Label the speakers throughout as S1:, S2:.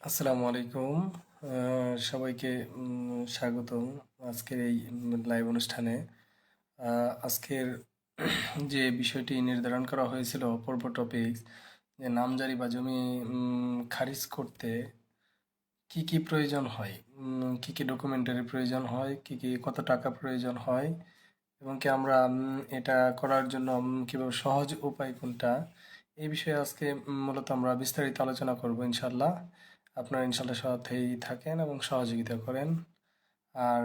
S1: আসসালামু আলাইকুম। সবাইকে স্বাগতম আজকের এই লাইভ অনুষ্ঠানে। আজকের যে বিষয়টি নির্ধারণ করা হয়েছিল পূর্ব টপিক, যে নামজারি বা জমি খারিজ করতে কি কি প্রয়োজন হয়, কি কি ডকুমেন্টারি প্রয়োজন হয়, কি কি কত টাকা প্রয়োজন হয়, এবং কি আমরা এটা করার জন্য কিভাবে সহজ উপায় কোনটা, এই বিষয়ে আজকে মূলত আমরা বিস্তারিত আলোচনা করব ইনশাল্লাহ। আপনারা ইনশাল্লাহ সাথেই থাকেন এবং সহযোগিতা করেন। আর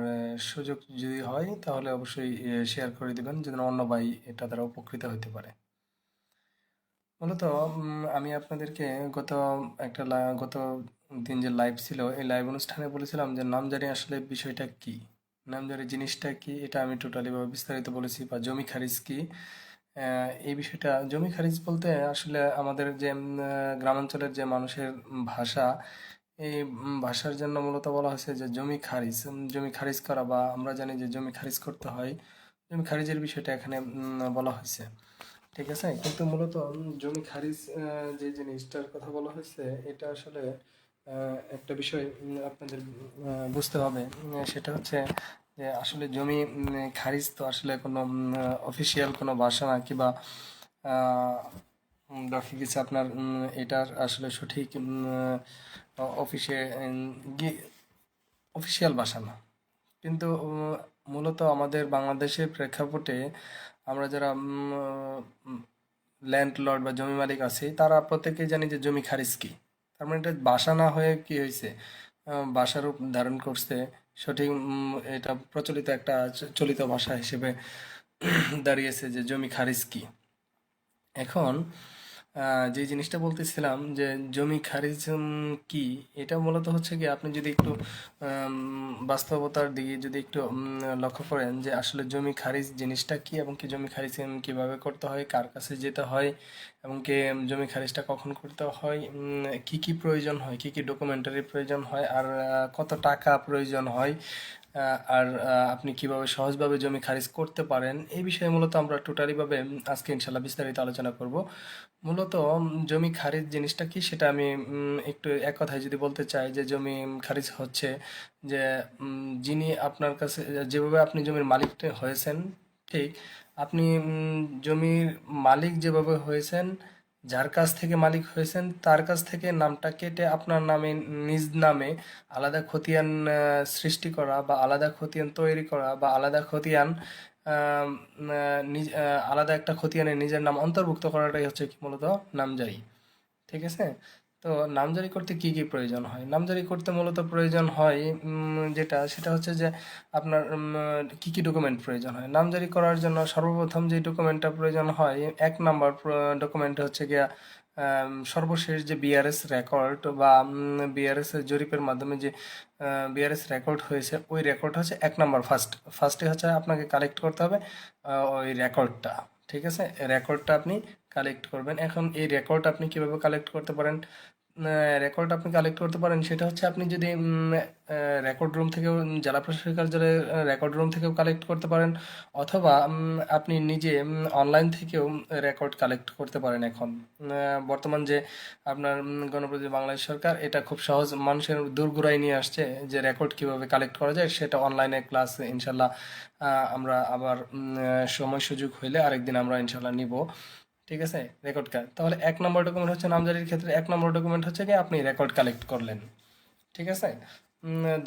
S1: সুযোগ যদি হয় তাহলে অবশ্যই শেয়ার করে দিবেন যেন অন্য ভাই এটা দ্বারা উপকৃত হতে পারে। মূলত আমি আপনাদেরকে গত গত দিন যে লাইভ ছিল, এই লাইভ অনুষ্ঠানে বলেছিলাম যে নামজারি আসলে বিষয়টা কি, নামজারি জিনিসটা কি, এটা আমি টোটালি বিস্তারিত বলেছি। বা জমি খারিজ কি, এই বিষয়টা, জমি খারিজ বলতে আসলে আমাদের যে গ্রামাঞ্চলের যে মানুষের ভাষা, এই ভাষার জন্য মূলত বলা হয়েছে যে জমি খারিজ, জমি খারিজ করা, বা আমরা জানি যে জমি খারিজ করতে হয়, জমি খারিজের বিষয়টা এখানে বলা হয়েছে। ঠিক আছে, কিন্তু মূলত জমি খারিজ যে জিনিসটার কথা বলা হয়েছে, এটা আসলে একটা বিষয় আপনাদের বুঝতে হবে। সেটা হচ্ছে যে আসলে জমি খারিজ তো আসলে কোনো অফিসিয়াল কোনো ভাষা না, কিংবা দেখা গেছে আপনার এটার আসলে সঠিক অফিসে অফিসিয়াল ভাষা না। কিন্তু মূলত আমাদের বাংলাদেশের প্রেক্ষাপটে আমরা যারা ল্যান্ডলর্ড বা জমি মালিক আছি, তারা প্রত্যেকেই জানি যে জমি খারিজ কি। তার মানে এটা বাসা না হয়ে কি হয়েছে, ভাষা রূপ ধারণ করছে। সঠিক এটা প্রচলিত একটা চলিত ভাষা হিসেবে দাঁড়িয়েছে যে জমি খারিজ কি। এখন যে জিনিসটা বলতেছিলাম যে জমি খারিজ কি, এটা মূলত হচ্ছে কি, আপনি যদি একটু বাস্তবতার দিকে যদি একটু লক্ষ্য করেন যে আসলে জমি খারিজ জিনিসটা কি, এবং কি জমি খারিজ কিভাবে করতে হয়, কার কাছে যেতে হয়, এবং কি জমি খারিজটা কখন করতে হয়, কি কি প্রয়োজন হয়, কি কি ডকুমেন্টারি প্রয়োজন হয়, আর কত টাকা প্রয়োজন হয়, আর আপনি কিভাবে সহজভাবে জমি খারিজ করতে পারেন, এই বিষয়ে মূলত আমরা টোটালিভাবে আজকে ইনশাল্লাহ বিস্তারিত আলোচনা করব। মূলত জমি খারিজ জিনিসটা কি সেটা আমি একটু এক কথায় যদি বলতে চাই, যে জমি খারিজ হচ্ছে যে যিনি আপনার কাছে, যেভাবে আপনি জমির মালিক হয়েছেন, ঠিক আপনি জমির মালিক যেভাবে হয়েছেন, যার কাছ থেকে মালিক হয়েছেন তার কাছ থেকে নামটা কেটে আপনার নামে, নিজ নামে আলাদা খতিয়ান সৃষ্টি করা, বা আলাদা খতিয়ান তৈরি করা, বা আলাদা খতিয়ান আলাদা একটা খতিয়ানে নিজের নাম অন্তর্ভুক্ত করাটাই হচ্ছে কি মূলত নামজারি। ঠিক আছে, তো নামজারি করতে কি কি প্রয়োজন হয়, নামজারি করতে মূলত প্রয়োজন হয় যেটা, সেটা হচ্ছে যে আপনার কি কি ডকুমেন্ট প্রয়োজন হয় নামজারি করার জন্য। সর্বপ্রথম যে ডকুমেন্টটা প্রয়োজন হয়, এক নাম্বার ডকুমেন্ট হচ্ছে গিয়া সর্বশেষ যে বিআরএস রেকর্ড, বা বিআরএস এর জরিপের মাধ্যমে যে বিআরএস রেকর্ড হয়েছে, ওই রেকর্ড হচ্ছে এক নাম্বার। ফার্স্টে হচ্ছে আপনাকে কালেক্ট করতে হবে ওই রেকর্ডটা। ঠিক আছে, রেকর্ডটা আপনি কালেক্ট করবেন। এখন এই রেকর্ড আপনি কিভাবে কালেক্ট করতে পারেন, রেকর্ড আপনি কালেক্ট করতে পারেন, সেটা হচ্ছে আপনি যদি রেকর্ড রুম থেকেও, জেলা প্রশাসক কার্যালয়ের রেকর্ড রুম থেকেও কালেক্ট করতে পারেন, অথবা আপনি নিজে অনলাইন থেকেও রেকর্ড কালেক্ট করতে পারেন। এখন বর্তমান যে আপনার গণপ্রজাতন্ত্রী বাংলাদেশ সরকার এটা খুব সহজ মানুষের দোরগোড়ায় নিয়ে আসছে, যে রেকর্ড কিভাবে কালেক্ট করা যায় সেটা অনলাইনে ক্লাস ইনশাল্লাহ আমরা আবার সময় সুযোগ হইলে আরেকদিন আমরা ইনশাল্লাহ নিব। ঠিক আছে, রেকর্ড কার্ড, তাহলে এক নম্বর ডকুমেন্ট হচ্ছে নামজারির ক্ষেত্রে, এক নম্বর ডকুমেন্ট হচ্ছে কি আপনি রেকর্ড কালেক্ট করলেন। ঠিক আছে,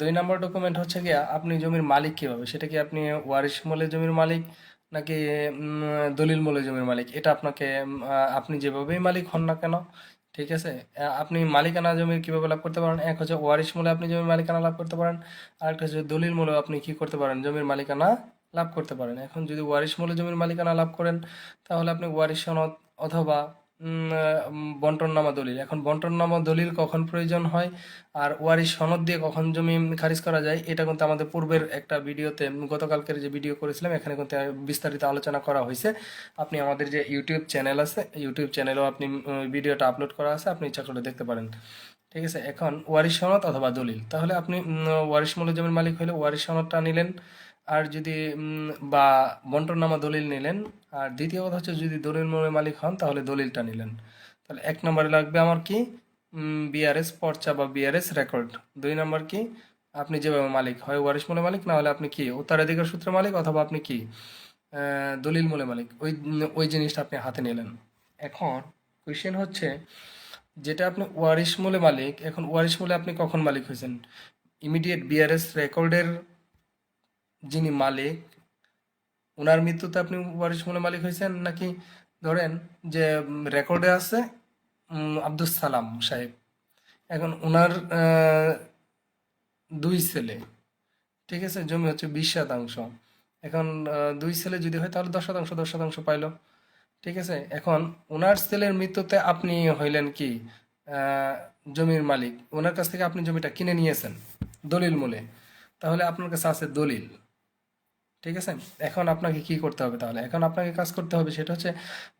S1: দুই নম্বর ডকুমেন্ট হচ্ছে গিয়া আপনি জমির মালিক কিভাবে, সেটা কি আপনি ওয়ারিশ মূলে জমির মালিক, নাকি দলিল মূলে জমির মালিক, এটা আপনাকে আপনি যেভাবেই মালিক হন না কেন, ঠিক আছে, আপনি মালিকানা জমির কিভাবে লাভ করতে পারেন, এক হচ্ছে ওয়ারিশ মূলে আপনি জমির মালিকানা লাভ করতে পারেন, আরেকটা হচ্ছে দলিল মূলে আপনি কি করতে পারেন, জমির মালিকানা লাভ করতে পারেন। এখন যদি ওয়ারিশ মূলে জমির মালিকানা লাভ করেন, তাহলে আপনি ওয়ারিশ সনদ অথবা বন্টননামা দলিল। এখন বন্টননামা দলিল কখন প্রয়োজন হয়, আর ওয়ারিশ সনদ দিয়ে কখন জমি খারিজ করা যায়, এটা কিন্তু আমাদের পূর্বের একটা ভিডিওতে, গতকালকের যে ভিডিও করেছিলাম, এখানে কিন্তু বিস্তারিত আলোচনা করা হয়েছে। আপনি আমাদের যে ইউটিউব চ্যানেল আছে, ইউটিউব চ্যানেলেও আপনি ভিডিওটা আপলোড করা আছে, আপনি ইচ্ছা করলে দেখতে পারেন। ঠিক আছে, এখন ওয়ারিশ সনদ অথবা দলিল, তাহলে আপনি ওয়ারিশ মূল জমির মালিক হলে ওয়ারিশ সনদটা নিলেন, আর যদি বা বন্টননামা দলিল নিলেন, আর দ্বিতীয় কথা হচ্ছে যদি দলিল মূলের মালিক হন তাহলে দলিলটা নিলেন। তাহলে এক নম্বরে লাগবে আমার কি, বিআরএস পর্চা বা বিআরএস রেকর্ড। 2 নাম্বার কি, আপনি যেভাবে মালিক, হয় ওয়ারিশ মূলে মালিক, না হলে আপনি কি উত্তরাধিকার সূত্রে মালিক, অথবা আপনি কি দলিল মূলে মালিক। ওই জিনিসটা আপনি হাতে নিলেন। এখন কোয়েশ্চেন হচ্ছে, যেটা আপনি ওয়ারিশ মূলে মালিক, এখন ওয়ারিশ মূলে আপনি কখন মালিক হয়েছেন? ইমিডিয়েট বিআরএস রেকর্ডের যিনি মালিক, ওনার মৃত্যুতে আপনি ওয়ারিশ মূলে মালিক হয়েছেন, নাকি ধরেন যে রেকর্ডে আছে আব্দুস সালাম সাহেব, এখন ওনার 2 ছেলে, ঠিক আছে, জমি হচ্ছে 20%। এখন 2 ছেলে যদি হয় তাহলে 10%, 10% পাইলো, ঠিক আছে। এখন ওনার ছেলের মৃত্যুতে আপনি হইলেন কি আহ, জমির মালিক, ওনার কাছ থেকে আপনি জমিটা কিনে নিয়েছেন দলিল মূলে, তাহলে আপনার কাছে আছে দলিল, ঠিক আছে। এখন আপনাকে কি করতে হবে তাহলে? এখন আপনাকে কাজ করতে হবে, সেটা হচ্ছে,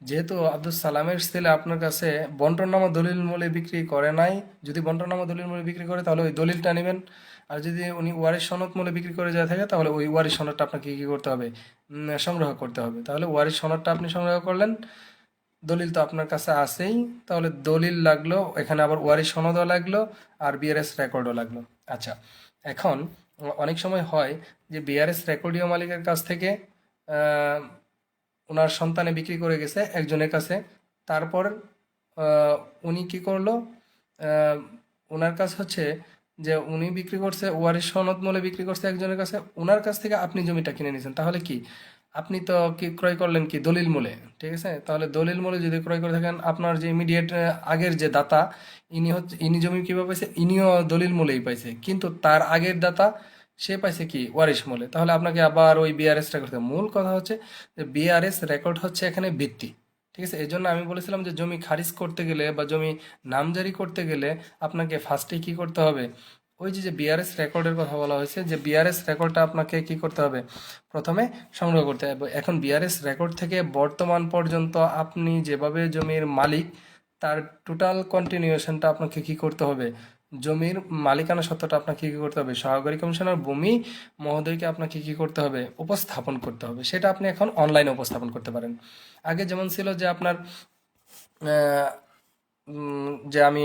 S1: যেহেতু আব্দুল সালামের ছেলে আপনার কাছে বন্টননামা দলিল মূল্যে বিক্রি করে নাই, যদি বন্টননামা দলিল মূল্যে বিক্রি করে তাহলে ওই দলিলটা নেবেন। আর যদি উনি ওয়ারিশ সনদ মূল্যে বিক্রি করে যায় থাকে, তাহলে ওই ওয়ারিশ সনদটা আপনাকে কি করতে হবে? সংগ্রহ করতে হবে। তাহলে ওয়ারিশ সনদটা আপনি সংগ্রহ করলেন, দলিল তো আপনার কাছে আছেই, তাহলে দলিল লাগলো, এখানে আবার ওয়ারিশ সনদও লাগলো, আর বিআরএস রেকর্ডও লাগলো। আচ্ছা, এখন অনেক সময় হয় যে বিআরএস রেকর্ডীয় মালিকের কাছ থেকে আহ, ওনার সন্তানে বিক্রি করে গেছে একজনের কাছে, তারপর আহ, উনি কি করলো, আহ, ওনার কাছে হচ্ছে যে উনি বিক্রি করছে ওয়ারিশ সনদ মূল্যে বিক্রি করছে একজনের কাছে, ওনার কাছ থেকে আপনি জমিটা কিনে নিয়েছেন, তাহলে কি আপনি তো কি ক্রয় করলেন কি দলিল মূল্যে, ঠিক আছে। তাহলে দলিল মূল্যে যদি ক্রয় করে থাকেন, আপনার যে ইমিডিয়েট আগের যে দাতা, ইনি জমি কিভাবে পাইছে, ইনিও দলিল মূল্যেই পাইছে, কিন্তু তার আগের দাতা সে পাইছে কি ওয়ারিশ মূল্যে, তাহলে আপনাকে আবার ওই বিআরএসটা করতে হবে। মূল কথা হচ্ছে যে বিআরএস রেকর্ড হচ্ছে এখানে ভিত্তি, ঠিক আছে। এই জন্য আমি বলেছিলাম যে জমি খারিজ করতে গেলে বা জমি নামজারি করতে গেলে আপনাকে ফার্স্টে কি করতে হবে, ওই যে যে বিআরএস রেকর্ডের কথা বলা হয়েছে, যে বিআরএস রেকর্ডটা আপনাকে কি করতে হবে, প্রথমে সংগ্রহ করতে হবে। এখন বিআরএস রেকর্ড থেকে বর্তমান পর্যন্ত আপনি যেভাবে জমির মালিক, তার টোটাল কন্টিনিউশনটা আপনাকে কি করতে হবে, জমির মালিকানা সত্ত্বটা আপনাকে কি করতে হবে, সহকারী কমিশনার ভূমি মহোদয়কে আপনাকে কি করতে হবে, উপস্থাপন করতে হবে। সেটা আপনি এখন অনলাইনে উপস্থাপন করতে পারেন। আগে যেমন ছিল যে আপনার আহ, যে আমি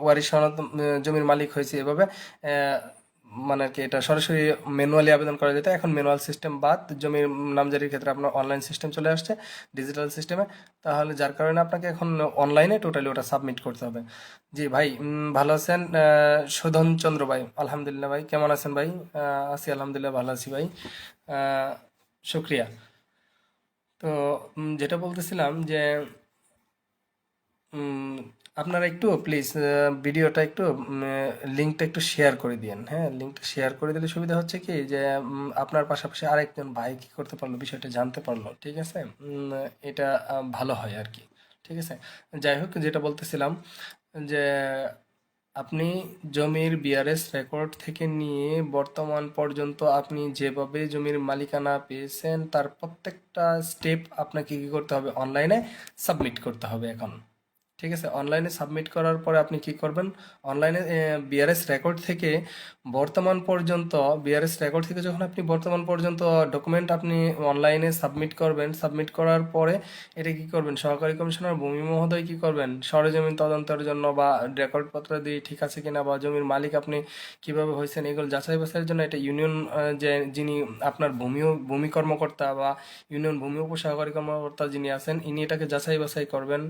S1: ওয়ারিশ সনদ জমির মালিক হয়েছি এভাবে, আহ, মানে আর কি এটা সরাসরি ম্যানুয়ালি আবেদন করা যেত, এখন ম্যানুয়াল সিস্টেম বাদ, জমির নামজারির ক্ষেত্রে আপনার অনলাইন সিস্টেম চলে আসছে, ডিজিটাল সিস্টেমে। তাহলে যার কারণে আপনাকে এখন অনলাইনে টোটালি ওটা সাবমিট করতে হবে। জি ভাই, ভালো আছেন? শোধন চন্দ্র ভাই, আলহামদুলিল্লাহ। ভাই কেমন আছেন ভাই? আছি আলহামদুলিল্লাহ, ভালো আছি ভাই। আহ, শুক্রিয়া। তো যেটা বলতেছিলাম যে উম, আপনারা একটু প্লিজ ভিডিওটা একটু লিঙ্কটা একটু শেয়ার করে দিয়েন। হ্যাঁ, লিঙ্কটা শেয়ার করে দিলে সুবিধা হচ্ছে কি যে আপনার পাশাপাশি আরেকজন ভাই কি করতে পারলো, বিষয়টা জানতে পারলো, ঠিক আছে। এটা ভালো হয় আর কি, ঠিক আছে। যাই হোক, যেটা বলতেছিলাম যে আপনি জমির বিআরএস রেকর্ড থেকে নিয়ে বর্তমান পর্যন্ত আপনি যেভাবে জমির মালিকানা পেয়েছেন, তার প্রত্যেকটা স্টেপ আপনাকে কি করতে হবে, অনলাইনে সাবমিট করতে হবে এখন, ঠিক আছে। অনলাইনে সাবমিট করার পরে আপনি কি করবেন, অনলাইনে বিআরএস রেকর্ড থেকে বর্তমান পর্যন্ত, বিআরএস রেকর্ড থেকে যখন আপনি বর্তমান পর্যন্ত ডকুমেন্ট আপনি অনলাইনে সাবমিট করবেন, সাবমিট করার পরে এটা কি করবেন, সহকারী কমিশনার ভূমি মহোদয় কি করবেন, সরেজমিন তদন্তের জন্য বা রেকর্ডপত্র দিয়ে ঠিক আছে কিনা, বা জমির মালিক আপনি কিভাবে হয়েছেন, এগুলো যাচাই বাছাইয়ের জন্য এটা ইউনিয়ন যে যিনি আপনার ভূমি কর্মকর্তা বা ইউনিয়ন ভূমি উপসহকারী কর্মকর্তা যিনি আছেন, ইনি এটাকে যাচাই বাছাই করবেন।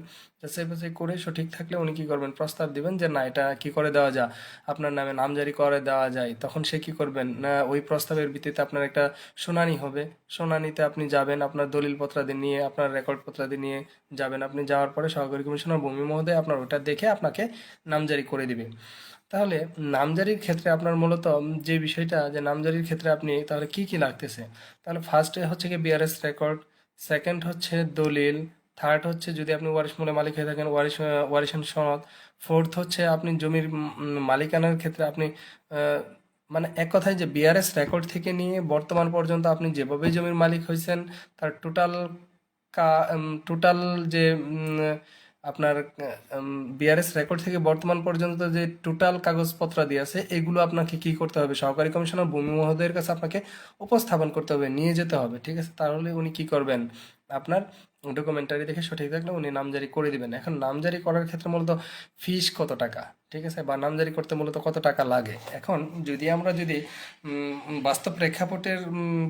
S1: যাচাই বাছাই করে সঠিক থাকলে উনি কি করবেন, প্রস্তাব দিবেন যে না, এটা কি করে দেওয়া যায়, আপনার নামে নামজারি করে দেওয়া যায়। তখন সে কি করবেন না, ওই প্রস্তাবের ভিত্তিতে আপনার একটা শুনানি হবে, শুনানিতে আপনি যাবেন, আপনার দলিলপত্রাদি নিয়ে, আপনার রেকর্ডপত্রাদি নিয়ে যাবেন। আপনি যাওয়ার পরে সহকারী কমিশনার ভূমি মহোদয় আপনার ওটা দেখে আপনাকে নামজারি করে দিবে। তাহলে নামজারির ক্ষেত্রে আপনার মূলত যে বিষয়টা, যে নামজারির ক্ষেত্রে আপনি তাহলে কি কি লাগতেছে, তাহলে ফার্স্টে হচ্ছে কি বিআরএস রেকর্ড, সেকেন্ড হচ্ছে দলিল, থার্ড হচ্ছে যদি আপনি ওয়ারিশ মূলে মালিক হয়ে থাকেন ওয়ারিশান সনদ, ফোর্থ হচ্ছে আপনি জমির মালিকানার ক্ষেত্রে আপনি আহ, মানে এক কথায় যে বিআরএস রেকর্ড থেকে নিয়ে বর্তমান পর্যন্ত আপনি যেভাবে জমির মালিক হয়েছেন, তার টোটাল যে আপনার বিআরএস রেকর্ড থেকে বর্তমান পর্যন্ত যে টোটাল কাগজপত্র দিয়ে আছে, এগুলো আপনাকে কি করতে হবে, সহকারী কমিশনার ভূমি মহোদয়ের কাছে আপনাকে উপস্থাপন করতে হবে, নিয়ে যেতে হবে, ঠিক আছে। তাহলে উনি কি করবেন, আপনার ডকুমেন্টারি দেখে সঠিক থাকলে উনি নামজারি করে দিবেন। এখন নামজারি করার ক্ষেত্রে মূলত ফিস কত টাকা, ঠিক আছে, বা নামজারি করতে মূলত কত টাকা লাগে। এখন যদি বাস্তব প্রেক্ষাপটের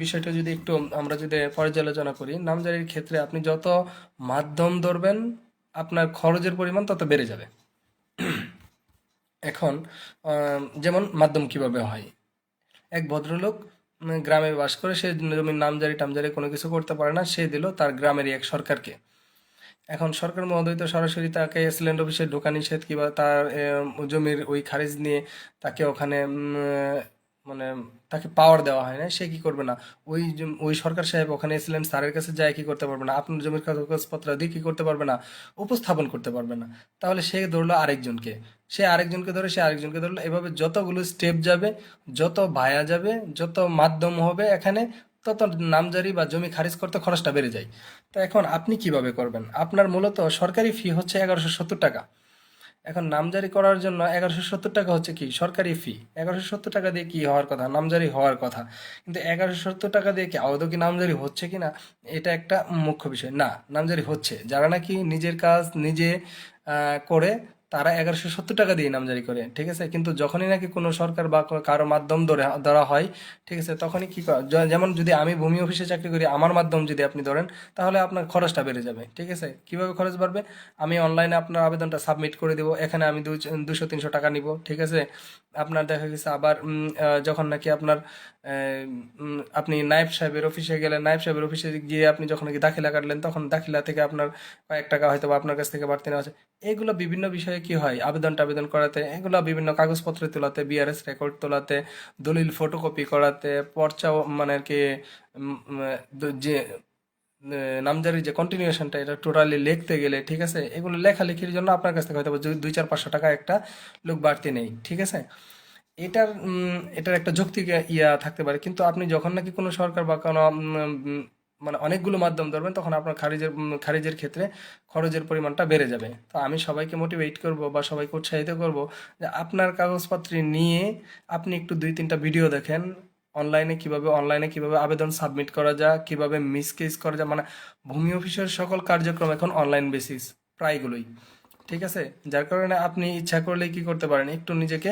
S1: বিষয়টা যদি একটু আমরা যদি পর্যালোচনা করি, নামজারির ক্ষেত্রে আপনি যত মাধ্যম ধরবেন আপনার খরচের পরিমাণ তত বেড়ে যাবে। এখন যেমন মাধ্যম কিভাবে হয়, এক ভদ্রলোক গ্রামে বাস করে, সে জমির নামজারি টামজারি কোনো কিছু করতে পারে না, সে দিল তার গ্রামেরই এক সরকারকে। এখন সরকার মহোদয় তো সরাসরি তাকে এসিল্যান্ড অফিসে ঢোকা নিষেধ, কিংবা তার জমির ওই খারিজ নিয়ে তাকে ওখানে মানে তাকে পাওয়ার দেওয়া হয় না। সে কি করবে না, ওই সরকার সাহেব ওখানে এসিল্যান্ড স্যারের কাছে যায় কি করতে পারবে না, আপনার জমির কাগজপত্র দিয়ে কি করতে পারবে না, উপস্থাপন করতে পারবে না। তাহলে সে ধরলো আরেকজনকে, সে আরেকজনকে ধরলো, এভাবে যতগুলো স্টেপ যাবে, যত ভায়া যাবে, যত মাধ্যম হবে এখানে, তত নামজারি বা জমি খারিজ করতে খরচটা বেড়ে যায়। তো এখন আপনি কিভাবে করবেন, আপনার মূলত সরকারি ফি হচ্ছে 1170 টাকা। এখন নামজারি করার জন্য 1170 টাকা হচ্ছে কি সরকারি ফি। 1170 টাকা দিয়ে কি হওয়ার কথা, নামজারি হওয়ার কথা। কিন্তু 1170 টাকা দিয়ে কি আদৌ কি নামজারি হচ্ছে কি না, এটা একটা মুখ্য বিষয় না। নামজারি হচ্ছে, যারা নাকি নিজের কাজ নিজে করে, তারা 1170 টাকা দিয়ে নামজারি করে, ঠিক আছে। কিন্তু যখনই নাকি কোনো সরকার বা কারো মাধ্যম ধরা হয়, ঠিক আছে, তখনই কি যেমন যদি আমি ভূমি অফিসে চাকরি করি, আমার মাধ্যম যদি আপনি ধরেন, তাহলে আপনার খরচটা বেড়ে যাবে, ঠিক আছে। কিভাবে খরচ বাড়বে, আমি অনলাইনে আপনার আবেদনটা সাবমিট করে দেবো, এখানে আমি 200-300 টাকা নিব, ঠিক আছে। আপনার দেখা গেছে আবার যখন নাকি আপনার আপনি নায়েব সাহেবের অফিসে গেলেন, নায়েব সাহেবের অফিসে গিয়ে আপনি যখন নাকি দাখিলা কাটলেন, তখন দাখিলা থেকে আপনার কয়েক টাকা হয়তো বা আপনার কাছ থেকে বাড়তি নেওয়া আছে। এগুলো বিভিন্ন বিষয়ে কি হয়, আবেদন করাতে, এগুলো বিভিন্ন কাগজপত্র তোলাতে, বিআরএস রেকর্ড তোলাতে, দলিল ফটোকপি করাতে, পর্চা মানে আর কি যে নামজারির যে কন্টিনিউশনটা, এটা টোটালি লিখতে গেলে, ঠিক আছে, এগুলো লেখালেখির জন্য আপনার কাছ থেকে হয়তো 200-400-500 টাকা একটা লোক বাড়তি নেই, ঠিক আছে। এটার একটা যৌক্তিক ইয়া থাকতে পারে। কিন্তু আপনি যখন নাকি কোনো সরকার বা কোনো মানে অনেকগুলো মাধ্যম ধরবেন, তখন আপনার খারিজের ক্ষেত্রে খরচের পরিমাণটা বেড়ে যাবে। তো আমি সবাইকে মোটিভেট করব বা সবাইকে উৎসাহিত করব যে আপনার কাগজপত্র নিয়ে আপনি একটু 2-3টা ভিডিও দেখেন, অনলাইনে কিভাবে আবেদন সাবমিট করা যায়, কিভাবে মিস কেস করা যায়। মানে ভূমি অফিসের সকল কার্যক্রম এখন অনলাইন বেসিস, প্রায়গুলোই, ঠিক আছে। যার কারণে আপনি ইচ্ছা করলে কি করতে পারেন, একটু নিজেকে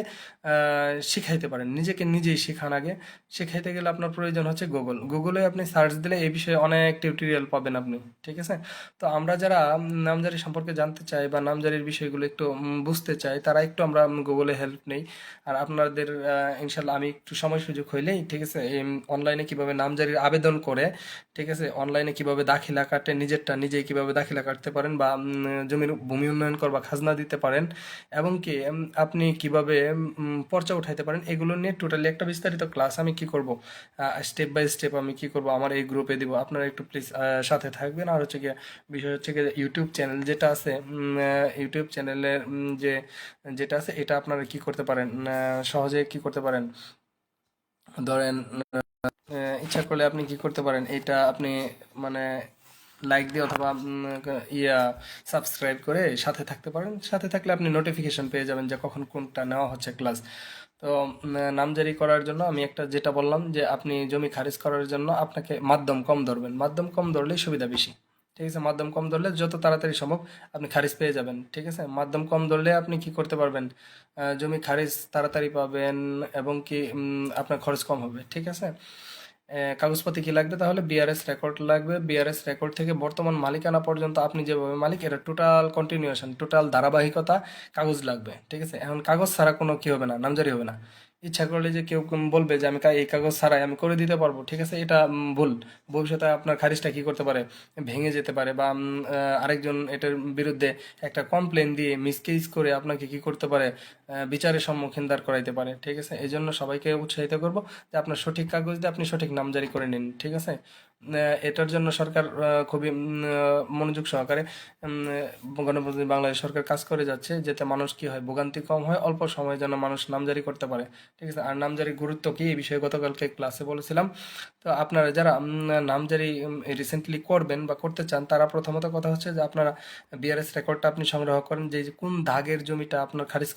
S1: শিখাইতে পারেন, নিজেকে নিজেই শেখান আগে। শেখাইতে গেলে আপনার প্রয়োজন হচ্ছে গুগলে আপনি সার্চ দিলে এই বিষয়ে অনেক টিউটোরিয়াল পাবেন আপনি, ঠিক আছে। তো আমরা যারা নামজারি সম্পর্কে জানতে চাই বা নামজারির বিষয়গুলো একটু বুঝতে চাই, তারা একটু আমরা গুগলে হেল্প নেই। আর আপনাদের ইনশাল্লাহ আমি একটু সময় সুযোগ হইলেই, ঠিক আছে, অনলাইনে কিভাবে নামজারির আবেদন করে, ঠিক আছে, অনলাইনে কিভাবে দাখিলা কাটে, নিজেরটা নিজেই কিভাবে দাখিলা কাটতে পারেন, বা জমির ভূমি উন্নয়ন কর বা খাজনা দিতে পারেন, এবং কি আপনি কিভাবে পর্চা উঠাইতে পারেন, এগুলো নিয়ে টোটালি একটা বিস্তারিত ক্লাস আমি কি করব, স্টেপ বাই স্টেপ আমি কি করব আমার এই গ্রুপে দিব। আপনারা একটু প্লিজ সাথে থাকবেন। আর হচ্ছে গিয়ে বিষয় হচ্ছে গিয়ে ইউটিউব চ্যানেল যেটা আছে, ইউটিউব চ্যানেলের যেটা আছে, এটা আপনারা কি করতে পারেন, সহজে কি করতে পারেন, ধরেন ইচ্ছা করলে আপনি কি করতে পারেন, এটা আপনি মানে লাইক দিয়ে অথবা ইয়া সাবস্ক্রাইব করে সাথে থাকতে পারেন। সাথে থাকলে আপনি নোটিফিকেশন পেয়ে যাবেন যে কখন কোনটা নেওয়া হচ্ছে ক্লাস। তো নামজারি করার জন্য আমি একটা যেটা বললাম, যে আপনি জমি খারিজ করার জন্য আপনাকে মাধ্যম কম ধরবেন, মাধ্যম কম ধরলেই সুবিধা বেশি, ঠিক আছে। মাধ্যম কম ধরলে যত তাড়াতাড়ি সম্ভব আপনি খারিজ পেয়ে যাবেন, ঠিক আছে। মাধ্যম কম ধরলে আপনি কি করতে পারবেন, জমি খারিজ তাড়াতাড়ি পাবেন, এবং কি আপনার খরচ কম হবে, ঠিক আছে। কাগজপাতি কি লাগবে, তাহলে বিআরএস রেকর্ড লাগবে। বিআরএস রেকর্ড থেকে বর্তমান মালিকানা পর্যন্ত আপনি যেভাবে মালিক, এটা টোটাল কন্টিনিউশন, টোটাল ধারাবাহিকতা কাগজ লাগবে, ঠিক আছে। এখন কাগজ ছাড়া কোনো কি হবে না, নামজারি হবে না। ইচ্ছা করলে যে কেউ বলবে যে আমি এই কাগজ ছাড়াই আমি করে দিতে পারবো, ঠিক আছে, এটা ভুল। ভবিষ্যতে আপনার খারিজটা কি করতে পারে, ভেঙে যেতে পারে, বা আরেকজন এটার বিরুদ্ধে একটা কমপ্লেন দিয়ে মিসকেস করে আপনাকে কি করতে পারে, বিচারের সম্মুখীন দাঁড় করাইতে পারে, ঠিক আছে। এই জন্য সবাইকে উৎসাহিত করব যে আপনার সঠিক কাগজ দিয়ে আপনি সঠিক নামজারি করে নিন, ঠিক আছে। এটার জন্য সরকার খুবই মনোযোগ সহকারে গণপ্রজাতন্ত্রী বাংলাদেশ সরকার কাজ করে যাচ্ছে, যাতে মানুষ কি হয়, ভোগান্তি কম হয়, অল্প সময়ে যেন মানুষ নামজারি করতে পারে, ঠিক আছে। আর নামজারির গুরুত্ব কি, এই বিষয়ে গতকালকে ক্লাসে বলেছিলাম। তো আপনারা যারা নামজারি রিসেন্টলি করবেন বা করতে চান, তারা প্রথমত কথা হচ্ছে যে আপনারা বিআরএস রেকর্ডটা আপনি সংগ্রহ করেন, যে কোন দাগের জমিটা আপনার খারিজ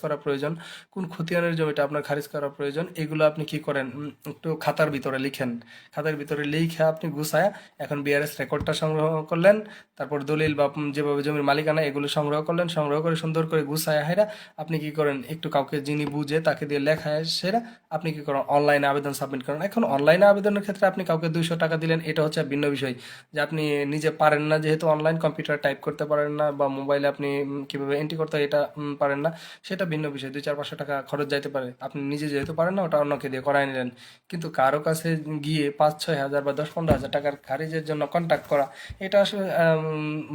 S1: করা প্রয়োজন, কোন খতিয়ানের জমিটা আপনার খারিজ করা প্রয়োজন, এগুলো আপনি কি করেন, একটু খাতার ভিতরে লিখেন। খাতার ভিতরে লিখে লিখে আপনি গুছায়া এখন বিআরএস রেকর্ডটা সংগ্রহ করলেন, তারপর দলিল বা যেভাবে জমির মালিকানা এগুলো সংগ্রহ করলেন, সংগ্রহ করে সুন্দর করে গুছায়া হেরা আপনি কি করেন একটু কাউকে যিনি বুঝে তাকে দিয়ে লেখায় সেরা আপনি কি করেন অনলাইনে আবেদন সাবমিট করেন। এখন অনলাইনে আবেদনের ক্ষেত্রে আপনি কাউকে 200 টাকা দিলেন, এটা হচ্ছে ভিন্ন বিষয় যে আপনি নিজে পারেন না, যেহেতু অনলাইন কম্পিউটার টাইপ করতে পারেন না বা মোবাইলে আপনি কিভাবে এন্ট্রি করতে হয় এটা পারেন না, সেটা ভিন্ন বিষয়, 200-400 টাকা খরচ যাইতে পারে। আপনি নিজে যেহেতু পারেন না ওটা অন্যকে দিয়ে করাই নিলেন, কিন্তু কারো কাছে গিয়ে 5-6 হাজার বা 10-15 হাজার টাকার খারিজের জন্য কন্ট্যাক্ট করা, এটা আসলে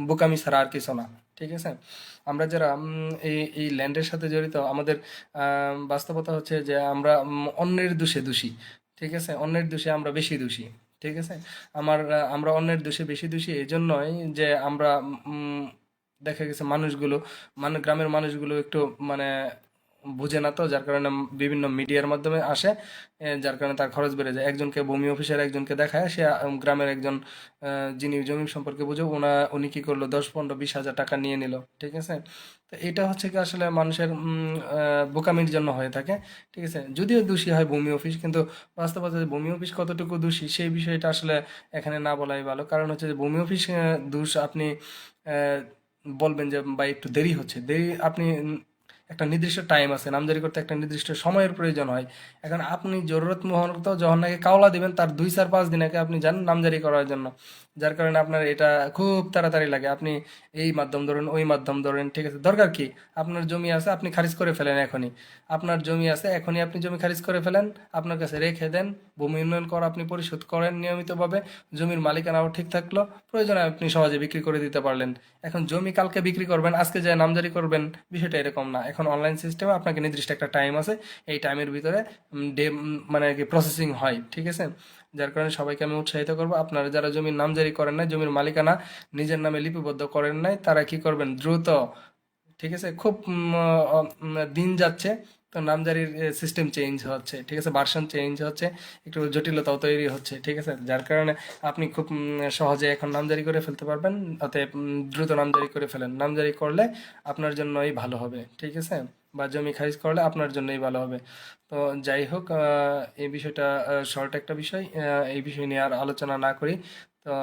S1: বোকামি ছাড়া আর কিছু না। ঠিক আছে, আমরা যারা এই এই ল্যান্ডের সাথে জড়িত, আমাদের বাস্তবতা হচ্ছে যে আমরা অন্যের দোষে দোষী। ঠিক আছে, অন্যের দোষে আমরা বেশি দোষী। ঠিক আছে, আমরা অন্যের দোষে বেশি দোষী এই জন্যই যে আমরা দেখা গেছে মানুষগুলো গ্রামের মানুষগুলো একটু মানে বুঝে না, তো যার কারণে বিভিন্ন মিডিয়ার মাধ্যমে আসে, যার কারণে তার খরচ বেড়ে যায়। একজনকে ভূমি অফিসের একজনকে দেখায়, সে গ্রামের একজন যিনি জমি সম্পর্কে বুঝে উনি কি করলো 10-15-20 হাজার টাকা নিয়ে নিল। ঠিক আছে, তো এটা হচ্ছে কি আসলে মানুষের বোকামির জন্য হয়ে থাকে। ঠিক আছে, যদিও দোষী হয় ভূমি অফিস, কিন্তু বাস্তবতা যে ভূমি অফিস কতটুকু দোষী সেই বিষয়টা আসলে এখানে না বলাই ভালো। কারণ হচ্ছে যে ভূমি অফিস দোষ আপনি আহ, বলবেন যে ভাই একটু দেরি হচ্ছে, দেরি আপনি একটা নির্দিষ্ট টাইম আছে, নামজারি করতে একটা নির্দিষ্ট সময়ের প্রয়োজন হয়। এখন আপনি জরুরত মুহূর্ত যখন নাকি কাওলা দিবেন তার 2-4-5 দিন আগে আপনি যান নামজারি করার জন্য, যার কারণে আপনার এটা খুব তাড়াতাড়ি লাগে। আপনি এই মাধ্যম ধরেন ওই মাধ্যম ধরেন, ঠিক আছে, দরকার কি? আপনার জমি আছে আপনি খারিজ করে ফেলেন এখনই, আপনার জমি আছে এখনই আপনি জমি খারিজ করে ফেলেন, আপনার কাছে রেখে দেন, ভূমি উন্নয়ন কর আপনি পরিশোধ করেন নিয়মিতভাবে, জমির মালিকানাও ঠিক থাকলো, প্রয়োজনে আপনি সহজে বিক্রি করে দিতে পারলেন। এখন জমি কালকে বিক্রি করবেন, আজকে যায় নামজারি করবেন, বিষয়টা এরকম না। এখন অনলাইন সিস্টেমে আপনাকে নির্দিষ্ট একটা টাইম আছে, এই টাইমের ভিতরে মানে কি প্রসেসিং হয়। ঠিক আছে, যার কারণে সবাইকে আমি উৎসাহিত করবো, আপনারা যারা জমির নামজারি করেন নাই, জমির মালিকানা নিজের নামে লিপিবদ্ধ করেন নাই, তারা কি করবেন দ্রুত, ঠিক আছে, খুব দিন যাচ্ছে তো নামজারির সিস্টেম চেঞ্জ হচ্ছে, ঠিক আছে, ভার্সন চেঞ্জ হচ্ছে, একটু জটিলতাও তৈরি হচ্ছে। ঠিক আছে, যার কারণে আপনি খুব সহজে এখন নামজারি করে ফেলতে পারবেন। অতএব দ্রুত নামজারি করে ফেলেন, নামজারি করলে আপনার জন্যই ভালো হবে। ঠিক আছে, বা জমি খারিজ করলে আপনার জন্যই ভালো হবে। তো যাই হোক, এই বিষয়টা শর্ট একটা বিষয়, এই বিষয় নিয়ে আর আলোচনা না করি। তো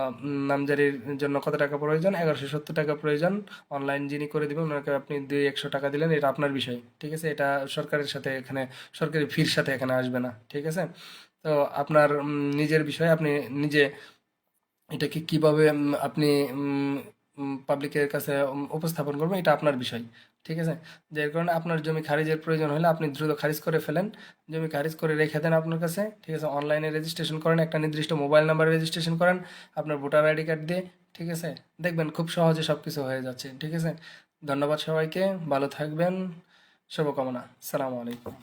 S1: নামজারির জন্য কত টাকা প্রয়োজন? 1170 টাকা প্রয়োজন। অনলাইন যিনি করে দিবেন ওনাকে আপনি 200-100 টাকা দিলেন, এটা আপনার বিষয়। ঠিক আছে, এটা সরকারের সাথে এখানে সরকারি ফির সাথে এখানে আসবে না। ঠিক আছে, তো আপনার নিজের বিষয়, আপনি নিজে এটাকে কিভাবে আপনি পাবলিকের কাছে উপস্থাপন করবেন, এটা আপনার বিষয়। ঠিক আছে, যার কারণে আপনার জমি খারিজের প্রয়োজন হলে আপনি দ্রুত খারিজ করে ফেলেন, জমি খারিজ করে রেখে দেন আপনার কাছে। ঠিক আছে, অনলাইনে রেজিস্ট্রেশন করেন, একটা নির্দিষ্ট মোবাইল নাম্বারে রেজিস্ট্রেশন করেন আপনার ভোটার আইডি কার্ড দিয়ে। ঠিক আছে, দেখবেন খুব সহজে সব কিছু হয়ে যাচ্ছে। ঠিক আছে, ধন্যবাদ সবাইকে, ভালো থাকবেন, শুভকামনা, সালামু আলাইকুম।